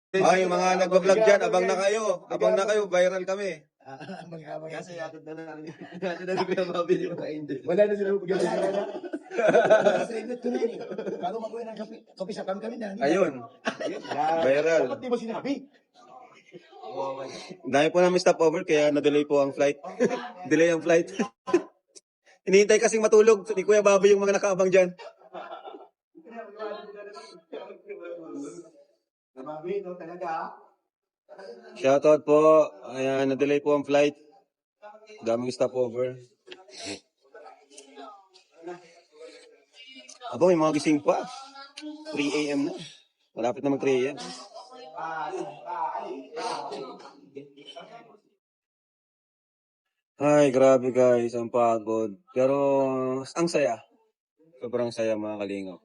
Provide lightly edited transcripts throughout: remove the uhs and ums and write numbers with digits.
Ay, yung mga nagbablog dyan, abang na kayo. Abang na kayo, viral kami. Kasi yatod na lang. Yatod na lang na mabili yung ka-Angel. Wala na sila pag-gano'n na. Sa init ko na eh. Bago mag-uwi ng kape sa kami na. Ayun, viral. Ba't di mo sinabi? Dahil po namin stopover, kaya na-delay po ang flight. Delay ang flight. Hinihintay kasing matulog ni Kuya Bobby yung mga nakaabang dyan. Nababi, no, talaga. Shoutout po. Ayan, na-delay po ang flight. Daming stopover. Abo, may mga gising pa. 3 a.m. na. Malapit na mag 3 a.m. Ay, grabe guys. Ang pagod. Pero, ang saya. Sobrang saya mga kalingap.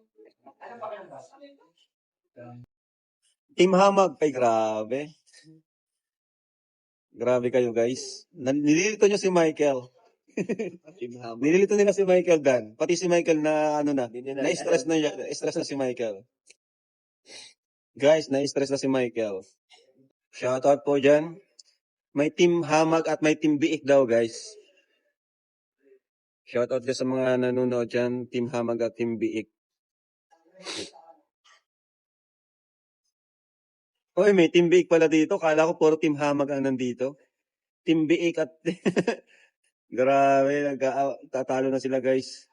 Team Hamag. Ay, grabe. Grabe kayo guys. Nililito nyo si Michael. Nililito nila si Michael Dan. Pati si Michael na ano na-stress na si Michael. Guys, na-stress na si Michael. Shoutout po dyan. May Team Hamag at may Team Biik daw guys. Shoutout dyan sa mga nanonood dyan. Team Hamag at Team Biik. Oy, may Team Biik pala dito. Kala ko puro Team Hamag ang nandito. Team Biik at... Grabe, tatalo na sila guys.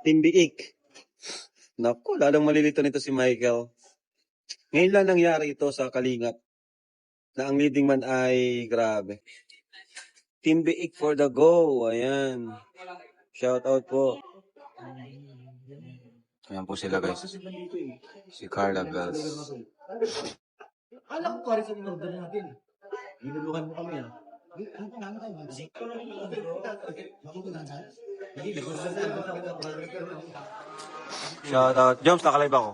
Team Biik. Naku, lalong malilito nito si Michael. Ngayon lang nangyari ito sa Kalingap. Na ang leading man ay grabe. Team Biik for the go. Ayan. Shout out po. Ayan po sila guys. Si Carla Bells. Alam ko rin sa order natin. Ginuluhan mo kami ah. Ano tayo? Shout out. Joms, nakalive ako.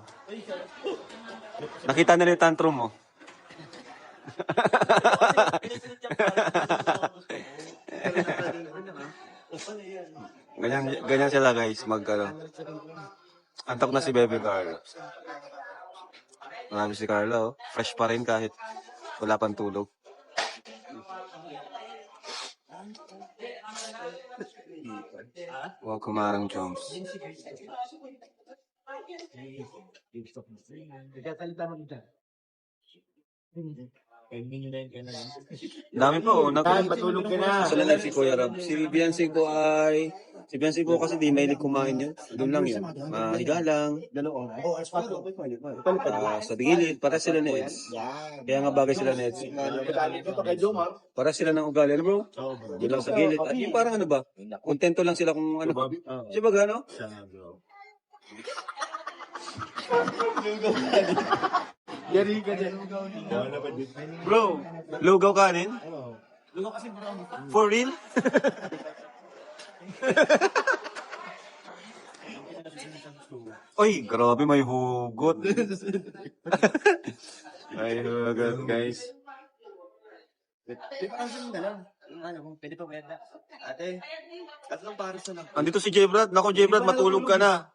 Nakita nila yung tantrum mo. ganyan sila guys. Antok na si Baby Carla. Marami si Carla, oh. Fresh pa rin kahit wala pang tulog. Wow, kumarang Joms. Nagkasalita mo dito. Dami po, Patulog ka na. Sila na si Kuya Rab. Si Biansing po kasi di mahilig kumain yun. Doon lang yun. Mahiga lang. Oh, alas 4. Sa gilid, para sila ni Eds. Kaya nga bagay sila ni Eds. Para sila ng ugali. Ano bro? Doon lang sa gilid. At yung parang ano ba? Kontento lang sila kung ano. Siya ba gano? Yari ka dyan. Bro, lugaw kanin? Lugaw kasi bro. For real? Oy, grabe may hugot. May hugot, guys. Pwede pa bayad na. Ate, tatlong pares na lang. Andito si J-Brad. Nako, J-Brad, matulog ka na.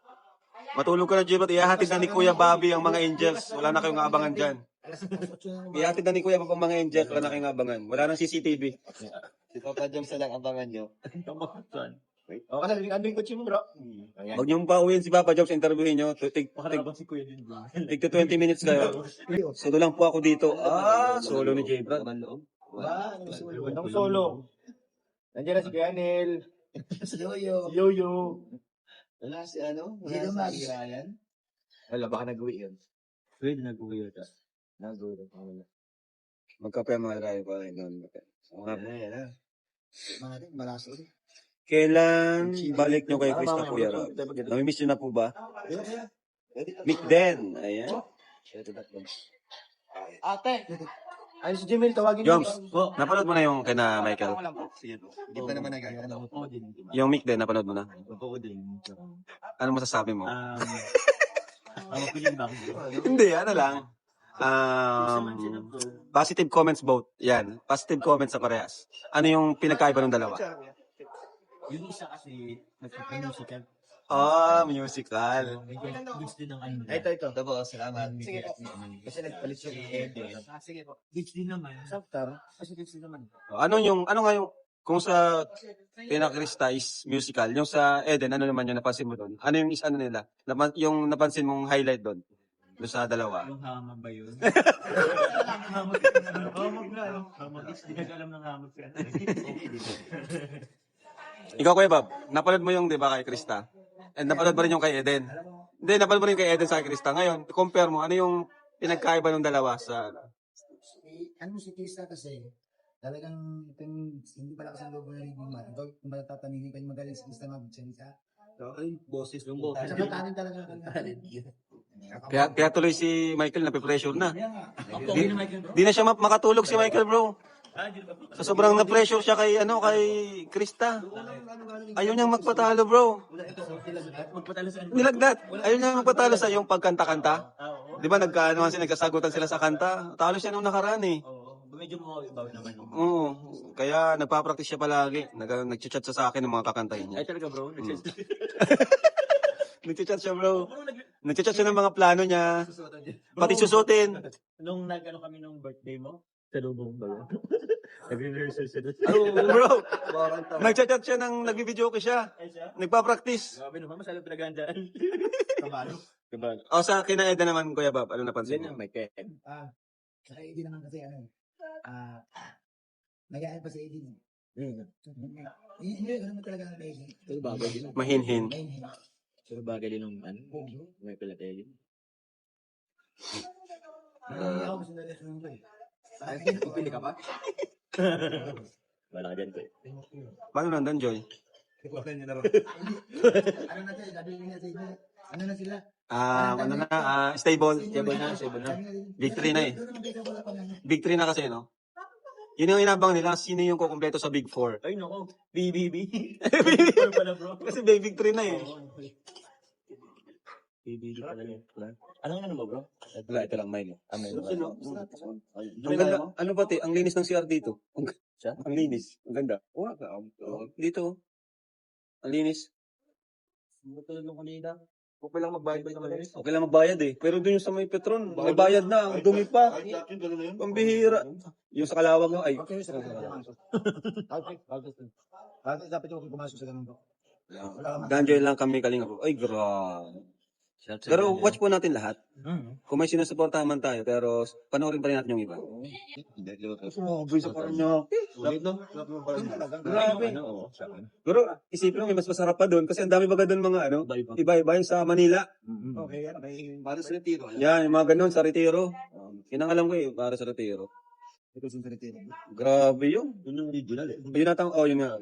Matulog ka na, J-Brad. Ihahatid na ni Kuya Bobby ang mga angels. Wala na kayong abangan dyan. Ihahatid na ni Kuya ang mga angels. Wala na kayong abangan. Wala nang CCTV. Si Papa Joms na lang abangan nyo. O, kasi andun yung kutsi mo, bro. Huwag niyong pauwiin si Papa Jobs, interviewin niyo. Tig Si Kuya din, bro. to 20 minutes kayo. Solo lang po ako dito. Solo ni J-Brad. Anong solo? Nandiyan na si Kuya Nel. Yo-yo. Wala si ano? Zero Wala Max. si Ryan? Wala, baka nag-uwi yun. Pwede nag-uwi yun. Nag-uwi pa wala. Magkape mga tayo pa rin. Mga malaso rin. Kailan balik niyo kay Chris na Kuya Rob? Namimiss niyo na po ba? Mick Den. Ayan. Ate! Ay, si Jimil, tawagin Joms, napanood mo na yung kina Michael? Hindi pa naman nagagana. Yung Mick Den, napanood mo na? Opo din. Ano masasabi mo? Mapilin ba ako? Hindi, ano lang. Positive comments both. Yan. Positive comments sa parehas. Ano yung pinagkaiba ng dalawa? Yung isa kasi nagpapanimusical. Musical. Goods din ng ano. Ito. Ito po, salamat. Sige po. Kasi nagpalit siya ng Eden. Sige po. Goods din naman. Saktar. Kasi goods din naman. Ano nga yung, kung sa Pinakrista is musical, yung sa Eden, ano naman yung napansin mo doon? Ano yung ano nila? Yung napansin mong highlight doon? Doon sa dalawa? Yung hamag ba yun? Hamag na. Hamag is, di ka alam ng hamag. Ikaw, Kuya Bob, napanood mo yung, di ba, kay Krista? And napanood mo rin yung kay Eden? Hindi, napanood mo rin kay Eden sa kay Krista. Ngayon, compare mo, ano yung pinagkaiba ng dalawa sa... Ano si Krista kasi, talagang hindi pala kasi ang logo na rin man. Ito, kung matatanigin ka yung magaling si Krista mag-salita. Ay, boses yung boses. Sa matanin talaga ang Kaya tuloy si Michael, nape-pressure na. Okay na Michael bro? Di na siya makatulog si Michael, bro. Di ba? Sa sobrang na-pressure siya kay Krista. Ayaw niyang magpatalo, bro. Magpatalo sa ano? Nilagdat. Ayaw niyang magpatalo sa yung pagkanta-kanta. Oo. Di ba nagkasagutan sila sa kanta? Talo siya nung nakaraan eh. Oo. Medyo mabawi naman. Oo. Kaya nagpa-practice siya palagi. Nag-chat siya sa akin ng mga kakantahin niya. Ay talaga bro? Nag-chat siya, bro. Nag-chat siya ng mga plano niya. Pati susutin. Nung nag-ano kami nung birthday mo, sa lubong ba? Nag-rehearsal siya doon. Bro, nag-chat siya ng nagbibideo ko siya. Ay siya? Nagpa-practice. Grabe naman, masyadong pinagandaan. Kabalo. O sa kinaeda naman, Kuya Bob, ano napansin Yan mo? ang Michael. Sa AD naman kasi nag-aayat pa sa AD. Hindi, ganun talaga ang AD. Pero bagay din. Mahinhin. Pero bagay din ng ano. Michael at Ellen. Ako gusto na rin ko eh. Pipili ka pa? Wala ka dyan ko eh. Paano nandan, Joy? Ano na tayo, sabi nga sa inyo, ano na sila? Stable. Stable na. Victory na eh. Doon naman kayo wala pa nga. Big 3 na kasi, no? Yun yung inabang nila, sino yung kukumpleto sa Big 4. Ay nako, BBB. Ano pala bro? Kasi Big 3 na eh. BBB pala yun. Anong ano mo bro? Wala, ito lang mine. Sino? Ang ganda. Ano pati? Ang linis ng CR dito. Siya? Ang linis. Ang ganda. Dito. Ang linis. Matulog nung kanina. Okay lang magbayad ba naman yun? Okay lang magbayad eh. Pero dun yung sa may Petron, may bayad na. Ang dumi pa. Pambihira. Yung sa Kalawag mo, ay. Okay, sa kanila. Dapat yung pumasok sa ganun ko. Ganjoy lang kami kalinga po. Ay, grabe. Pero watch po natin lahat. Kung may sinusuportahan man tayo, pero panoorin pa rin natin yung iba. Grabe sa kanya. Grabe. Pero isipin mo, may mas masarap pa doon kasi ang dami baga doon mga iba-iba yung sa Manila. Okay, yan. Para sa retiro. Yan, yung mga ganun sa Retiro. Yun ang alam ko eh, para sa Retiro. Ito sa retiro. Grabe yun. Yun yung original eh. Yun natang, yun nga.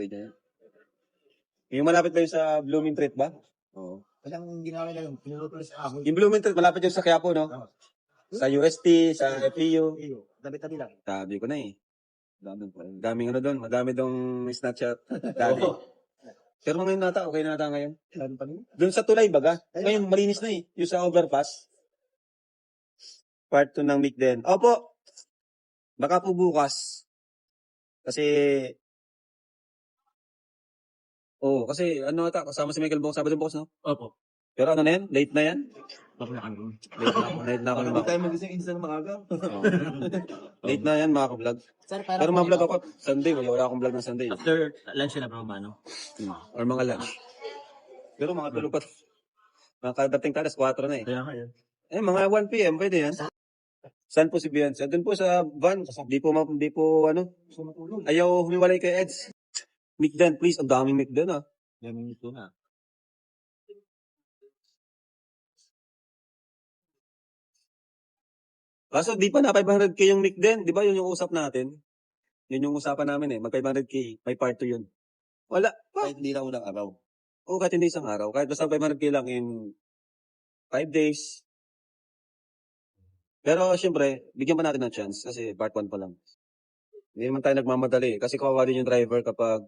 Yung malapit ba yung sa Blooming Treat ba? Oo. Walang ginawa nila yun. Pinuluto sa ako. Yung Blooming Treat, malapit yung sa Quiapo, no? Sa UST, sa FPU. Tabi-tabi lang. Sabi ko na eh. Daming ano doon, madami dong Snapchat. Dati. Pero ngayon nata, okay na nata ngayon. Lalo pa rin. Doon sa tulay baga. Ngayon, malinis na eh. Yung sa overpass. Part 2 ng Mick din. Opo. Baka po bukas. Kasi kasi ano ata, kasama si Michael bukas, Sabado bukas, no? Opo. Pero ano na yan? Late na yan? Opo na kami. Late na ako. Hindi tayo magising instant maaga. Late na yan mga ka-vlog. Sir, Pero mga vlog ako, Sunday, wala akong vlog ng Sunday. After lunch na bro, mano? Or mga lunch. Pero mga tulog pa. Mga kadating talas, 4 na eh. Kaya kaya. Mga 1 p.m. pwede yan. Saan po si Beyonce? Doon po sa van. Di po ayaw humiwalay kay Eds. Mick Dan, please. Ang daming Mick Dan, ah. Gaming ito na. Kaso di pa na 500k yung Mick Dan. Di ba yun yung usap natin? Yun yung usapan namin eh. Mag 500k. May part 2 yun. Wala. Kahit hindi na unang araw. Kahit hindi isang araw. Kahit basta 500k lang in 5 days. Pero syempre, bigyan pa natin ng chance kasi part 1 pa lang. Hindi naman tayo nagmamadali. Kasi kawawa din yung driver kapag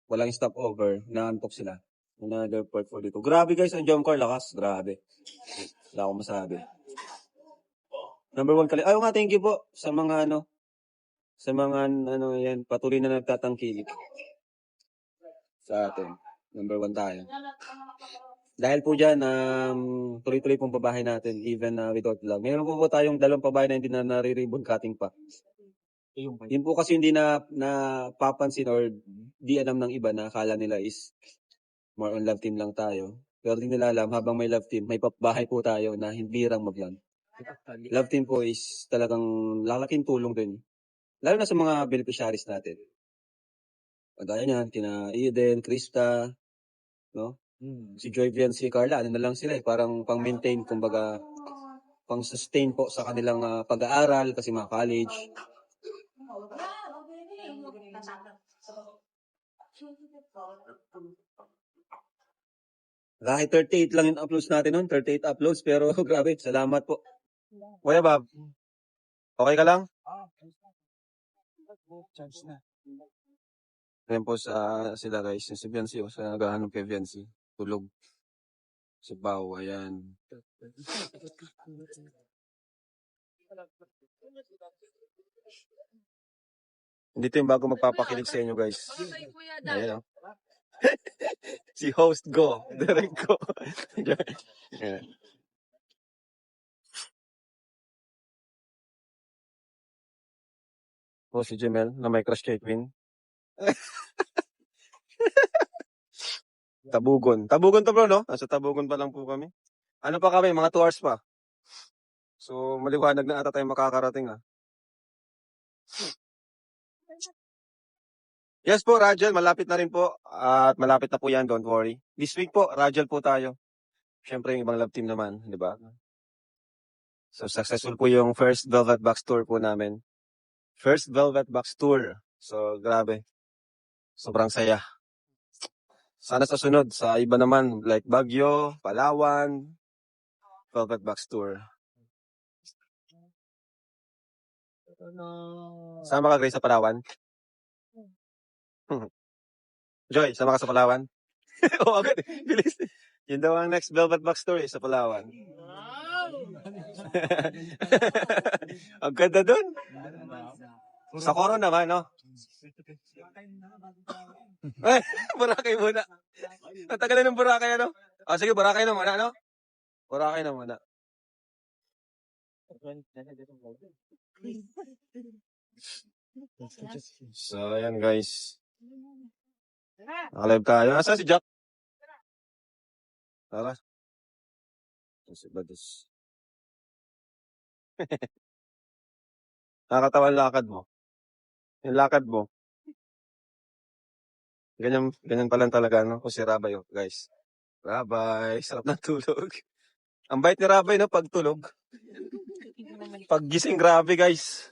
walang stopover, naantok sila. Another part 4 dito. Grabe guys, ang jump car lakas. Grabe. Wala akong masabi. Number 1 kali. Ayaw nga, thank you po sa mga yan, patuloy na nagtatangkilik sa atin. Number 1 tayo. Dahil po dyan, tuloy-tuloy pong pabahay natin, even without vlog. Meron po tayong 2 pabahay na hindi na nare-ribbon cutting pa. Yun po kasi hindi na papansin or di alam ng iba na akala nila is more on love team lang tayo. Pero di nila alam, habang may love team, may pabahay po tayo na hindi lang mag-vlog. Love team po is talagang lalaking tulong din. Lalo na sa mga beneficiaries natin. Kagaya niyan, kina Eden, Krista, no? Si Joy Vian, si Carla, ano na lang sila parang pang-maintain, kumbaga, pang-sustain po sa kanilang pag-aaral kasi mga college. Kahit 38 lang yung uploads natin nun, 38 uploads, pero grabe, salamat po. Kuya Bob, okay ka lang? Charge na. Ayan po sila guys, si Viancy, sa naghahanap kay Viancy, tulog. Si Pao, ayan. Dito yung bago magpapakilig sa inyo guys. Ayan o. Si host Go, direct Go. Ayan. O si Jemel na may crush kay Queen. Tabugon. Tabugon to bro, no? Nasa Tabugon pa lang po kami. Ano pa kami? Mga 2 hours pa. So, maliwanag na ata tayo makakarating ah. Yes po, Rajal. Malapit na rin po. At malapit na po yan, don't worry. This week po, Rajal po tayo. Siyempre, yung ibang love team naman, di ba? So, successful po yung first Velvet Box Tour po namin. First Velvet Box Tour. So, grabe. Sobrang saya. Sana sa sunod, sa iba naman, like Baguio, Palawan, Velvet Box Tour. Sama ka, Grace, sa Palawan? Joy, sama ka sa Palawan? Oo, agad. Bilis. Yun daw ang next Velvet Box Tour sa Palawan. Ang ganda dun. Sa Coron naman, no? Ay, Boracay muna. Natagal na ng Boracay, ano? Sige, Boracay na muna, no? Boracay na muna. So, ayan guys. Nakalive tayo. Asa si Jack? Tara. Si Badis. Nakakatawa ang lakad mo. Yung lakad mo. Ganyan pa lang talaga, no? O si Rabay, oh, guys. Rabay, sarap ng tulog. Ang bait ni Rabay, no? Pagtulog. Paggising, grabe, guys.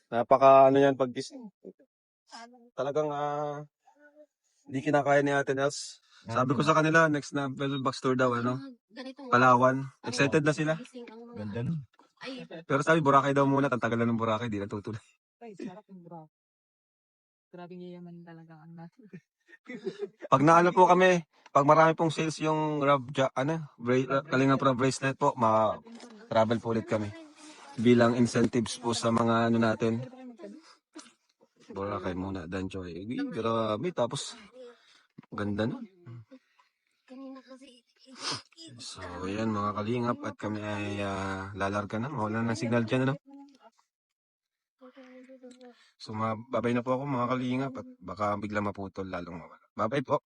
Napaka, ano yan, paggising. Talagang, hindi kinakaya ni Ate Nels. Sabi ko sa kanila, next na Velvet Box Tour daw, ano? Palawan. Excited na sila. Ganda nun. Pero sabi, Boracay daw muna. Tantagal na ng Boracay, di na tutuloy. Sarap ng bro. Grabe yaman talaga ang natin. Pag naano po kami, pag marami pong sales yung Kalinga Pro bracelet po, travel po ulit kami. Bilang incentives po sa mga ano natin. Boracay muna, Danjoy. Grabe, tapos ganda na. So, ayan mga kalingap at kami ay lalarga na. Wala ng signal dyan, ano? So, babay na po ako mga kalingap at baka bigla maputol lalong mawala. Babay po.